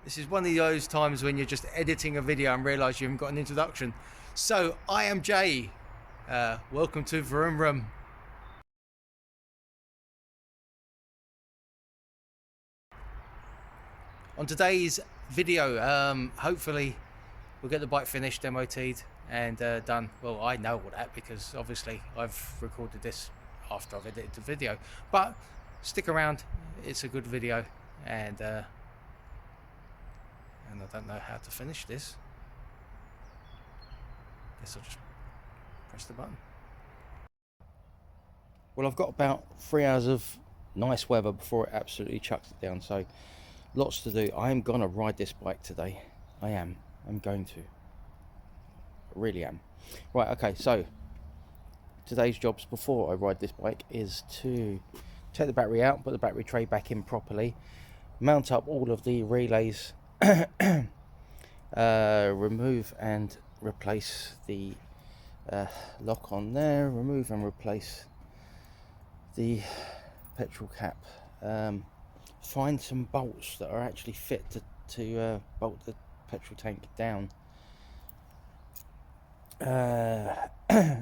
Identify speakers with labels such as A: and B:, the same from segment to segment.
A: This is one of those times when you're just editing a video and realise you haven't got an introduction. So, I am Jay. Welcome to Vroom Vroom. On today's video, hopefully we'll get the bike finished, MOT'd and done. Well, I know all that because obviously I've recorded this after I've edited the video. But stick around, it's a good video, and I don't know how to finish this. Guess I'll just press the button. Well, I've got about 3 hours of nice weather before it absolutely chucks it down, so lots to do. I am going to ride this bike today. I'm going to. I really am. Right, okay, so today's jobs before I ride this bike is to take the battery out, put the battery tray back in properly, mount up all of the relays, remove and replace the lock on there, remove and replace the petrol cap, find some bolts that are actually fit to bolt the petrol tank down,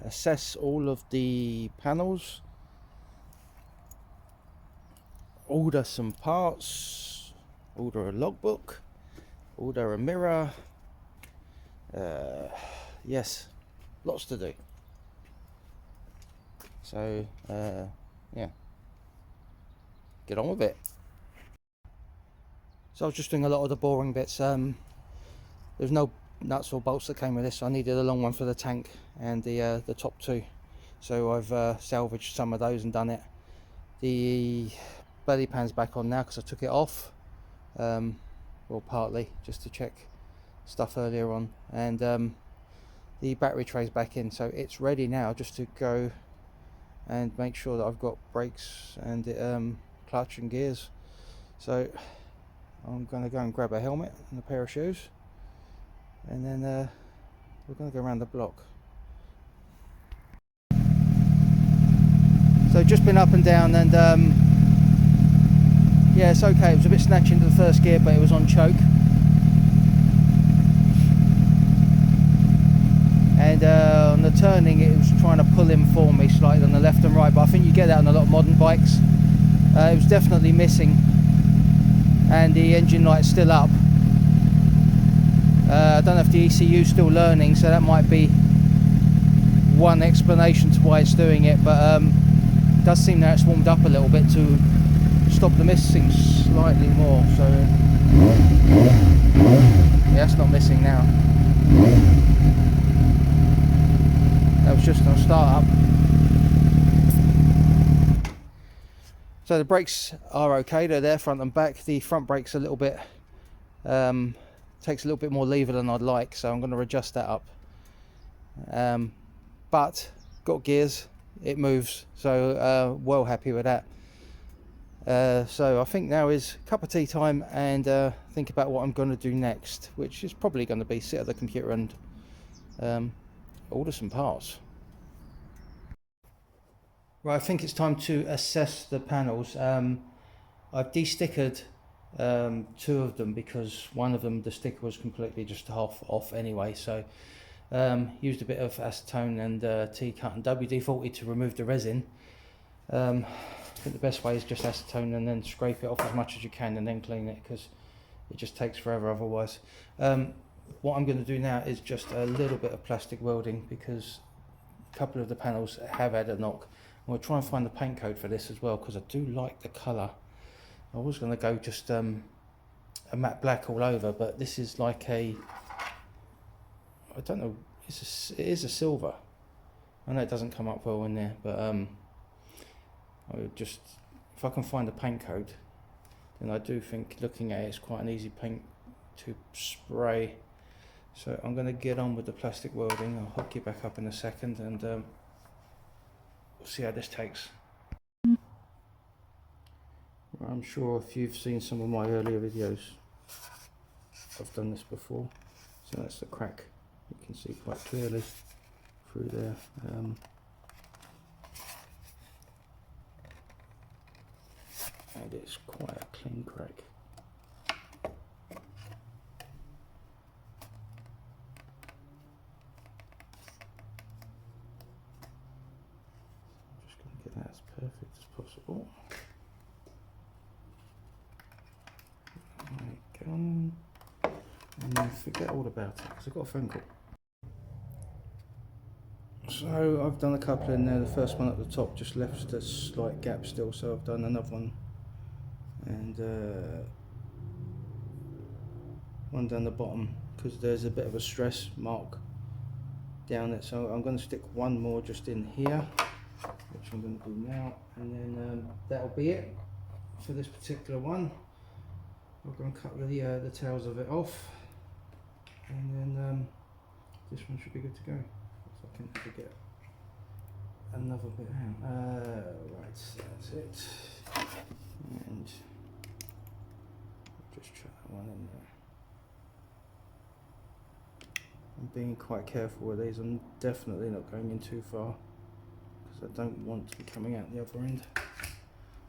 A: assess all of the panels, order some parts, order a logbook, order a mirror. Yes, lots to do. So yeah, get on with it. So I was just doing a lot of the boring bits. There's no nuts or bolts that came with this, so I needed a long one for the tank and the top two, so I've salvaged some of those and done it. The belly pan's back on now because I took it off, well, partly just to check stuff earlier on, and the battery tray's back in, so it's ready now just to go and make sure that I've got brakes and clutch and gears. So I'm going to go and grab a helmet and a pair of shoes, and then we're going to go around the block. So just been up and down, and yeah, it's okay. It was a bit snatchy into the first gear, but it was on choke. And on the turning, it was trying to pull in for me slightly on the left and right, but I think you get that on a lot of modern bikes. It was definitely missing, and the engine light's still up. I don't know if the ECU is still learning, so that might be one explanation to why it's doing it, but it does seem now it's warmed up a little bit to stop the missing slightly more. So yeah, it's not missing now. That was just on start up. So the brakes are okay, they're there front and back. The front brake's a little bit takes a little bit more lever than I'd like, so I'm going to adjust that up, but got gears, it moves, so well happy with that. So I think now is cup of tea time, and think about what I'm going to do next, which is probably going to be sit at the computer and order some parts. Right, I think it's time to assess the panels. I've de-stickered 2 of them because one of them, the sticker was completely just off anyway, so used a bit of acetone and T-cut and WD-40 to remove the resin. I think the best way is just acetone and then scrape it off as much as you can and then clean it, because it just takes forever otherwise. What I'm going to do now is just a little bit of plastic welding, because a couple of the panels have had a knock. I'm going to try and find the paint code for this as well, because I do like the colour. I was going to go just a matte black all over, but this is like a, I don't know, it is a silver. I know it doesn't come up well in there, but I would just, if I can find the paint code, then I do think looking at it, it's quite an easy paint to spray. So I'm going to get on with the plastic welding. I'll hook you back up in a second, and we'll see how this takes. I'm sure if you've seen some of my earlier videos, I've done this before. So that's the crack, you can see quite clearly through there. And it's quite a clean crack. Get on. And then forget all about it because I've got a phone call. So I've done a couple in there. The first one at the top just left a slight gap still, so I've done another one, and one down the bottom because there's a bit of a stress mark down it. So I'm going to stick one more just in here, which I'm going to do now, and then that'll be it for this particular one. I'm going to cut the tails of it off, and then this one should be good to go. If I can ever get another bit out. Right, that's it. And just try that one in there. I'm being quite careful with these. I'm definitely not going in too far because I don't want to be coming out the other end.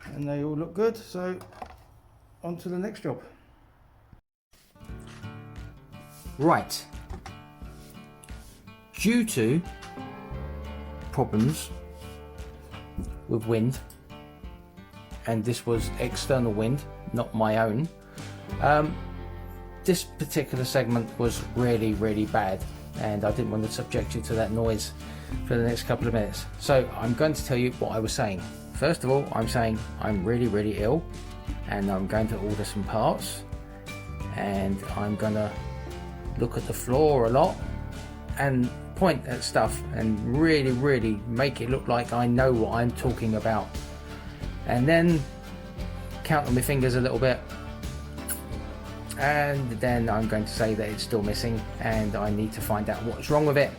A: And they all look good, so on to the next job. Right. Due to problems with wind, and this was external wind, not my own, this particular segment was really bad, and I didn't want to subject you to that noise for the next couple of minutes. So I'm going to tell you what I was saying. First of all, I'm saying I'm really ill, and I'm going to order some parts, and I'm going to look at the floor a lot and point at stuff and really make it look like I know what I'm talking about, and then count on my fingers a little bit, and then I'm going to say that it's still missing and I need to find out what's wrong with it.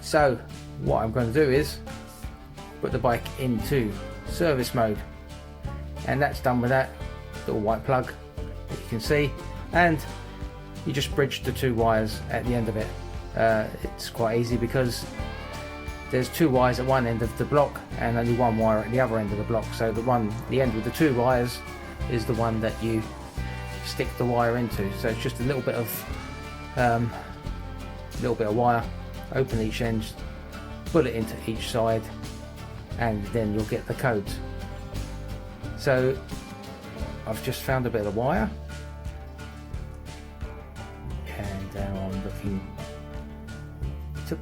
A: So what I'm going to do is put the bike into service mode, and that's done with that little white plug that you can see, and you just bridge the two wires at the end of it. It's quite easy because there's two wires at one end of the block and only one wire at the other end of the block, so the end with the two wires is the one that you stick the wire into. So it's just a little bit of wire, open each end, put it into each side, and then you'll get the codes. So I've just found a bit of wire, and now I'm looking to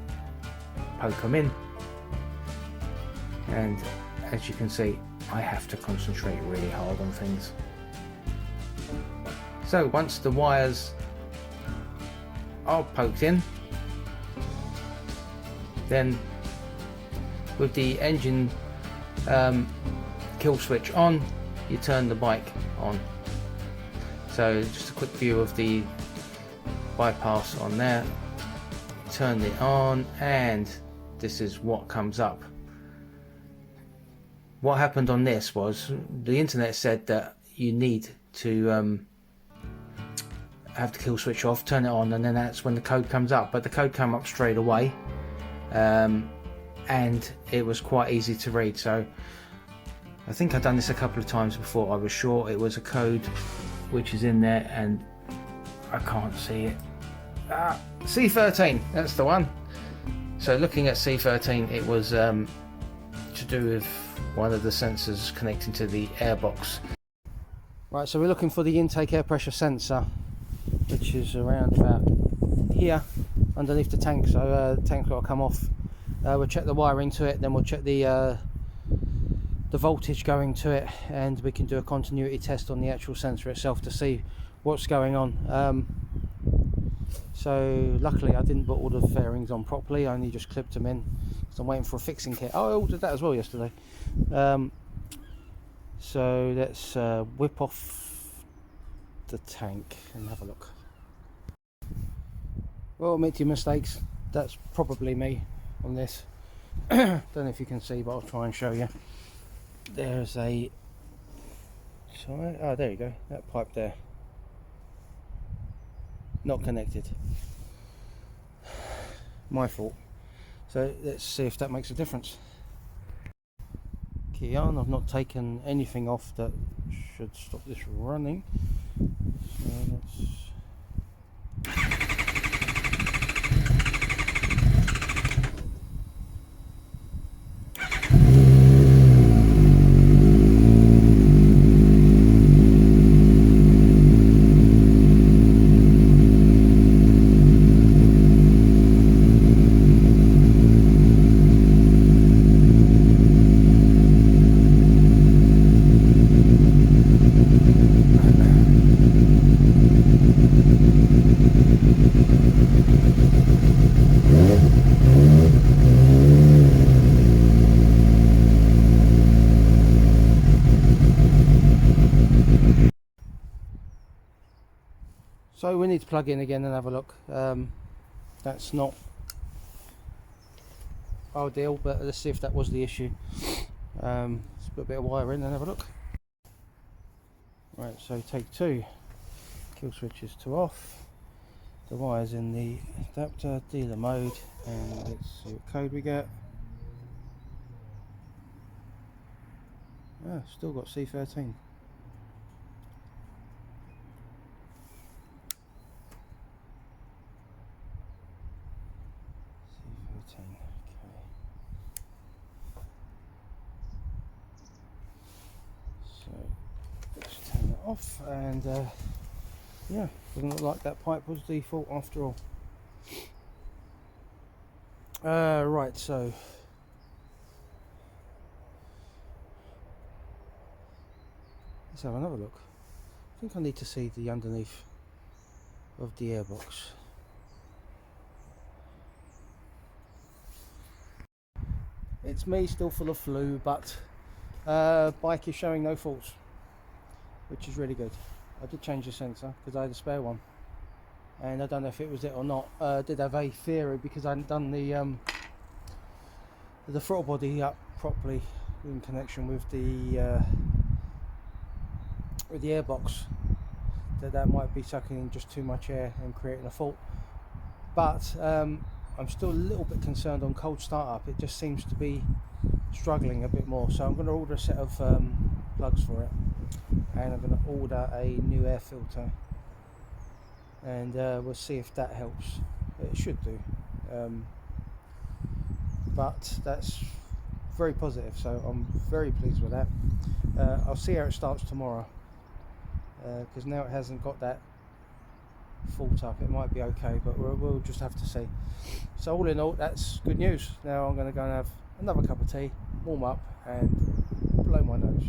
A: poke them in, and as you can see, I have to concentrate really hard on things. So once the wires are poked in, then with the engine kill switch on, you turn the bike on. So just a quick view of the bypass on there. Turn it on, and this is what comes up. What happened on this was the internet said that you need to have the kill switch off, turn it on, and then that's when the code comes up. But the code came up straight away, and it was quite easy to read. So I think I've done this a couple of times before. I was sure it was a code which is in there, and I can't see it. C13, that's the one. So looking at C13, it was to do with one of the sensors connecting to the airbox. Right, so we're looking for the intake air pressure sensor, which is around about here underneath the tank. So the tank's got to come off. We'll check the wiring to it, then we'll check the voltage going to it, and we can do a continuity test on the actual sensor itself to see what's going on. So luckily I didn't put all the fairings on properly, I only just clipped them in because I'm waiting for a fixing kit. Oh, I ordered that as well yesterday. So let's whip off the tank and have a look. Well, admit your mistakes, that's probably me on this. Don't know if you can see, but I'll try and show you. There's a, sorry, oh there you go, that pipe there, not connected, my fault. So let's see if that makes a difference. Key on. I've not taken anything off that should stop this running, so let's So we need to plug in again and have a look. That's not ideal, but let's see if that was the issue. Let's put a bit of wire in and have a look. Right, so take 2. Kill switches to off. The wires in the adapter, dealer mode, and let's see what code we get. Still got C13. So let's turn it off, and yeah, doesn't look like that pipe was default after all. Right, so let's have another look. I think I need to see the underneath of the airbox. It's me, still full of flu, but bike is showing no faults, which is really good. I did change the sensor because I had a spare one, and I don't know if it was it or not. I did have a theory because I hadn't done the throttle body up properly in connection with the airbox, that might be sucking in just too much air and creating a fault. But I'm still a little bit concerned on cold startup. It just seems to be struggling a bit more, so I'm going to order a set of plugs for it, and I'm going to order a new air filter, and we'll see if that helps. It should do, but that's very positive, so I'm very pleased with that. I'll see how it starts tomorrow, because now it hasn't got that fault up. It might be okay, but we'll just have to see. So all in all, that's good news. Now I'm going to go and have another cup of tea, warm up, and blow my nose.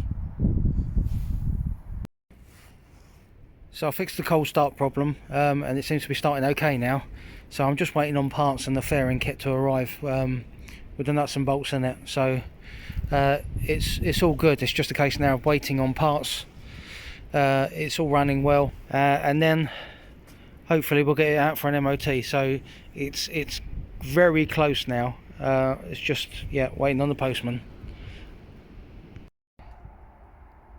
A: So I fixed the cold start problem, and it seems to be starting okay now. So I'm just waiting on parts and the fairing kit to arrive with the nuts and bolts in it. So it's all good. It's just a case now of waiting on parts. It's all running well, and then hopefully we'll get it out for an MOT. So it's very close now. It's just, yeah, waiting on the postman.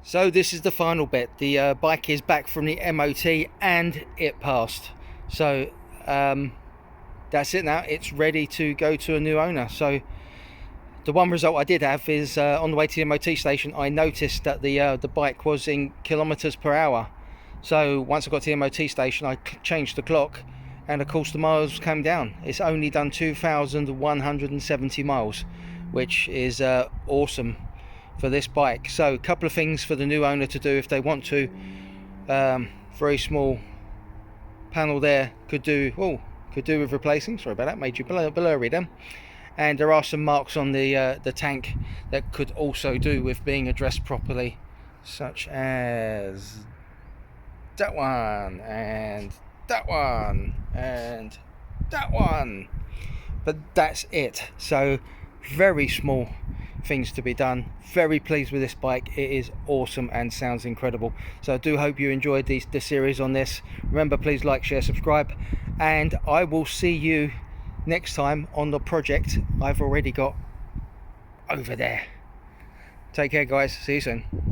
A: So this is the final bit. The bike is back from the MOT and it passed. So that's it now. It's ready to go to a new owner. So the one result I did have is on the way to the MOT station, I noticed that the bike was in kilometers per hour. So once I got to the MOT station, I changed the clock, and of course the miles came down. It's only done 2,170 miles, which is awesome for this bike. So a couple of things for the new owner to do if they want to. Very small panel there, could do with replacing. Sorry about that, made you blurry then. And there are some marks on the tank that could also do with being addressed properly, such as that one, and that one, and that one. But that's it. So very small things to be done. Very pleased with this bike. It is awesome and sounds incredible. So I do hope you enjoyed the series on this. Remember, please like, share, subscribe, and I will see you next time on the project I've already got over there. Take care, guys. See you soon.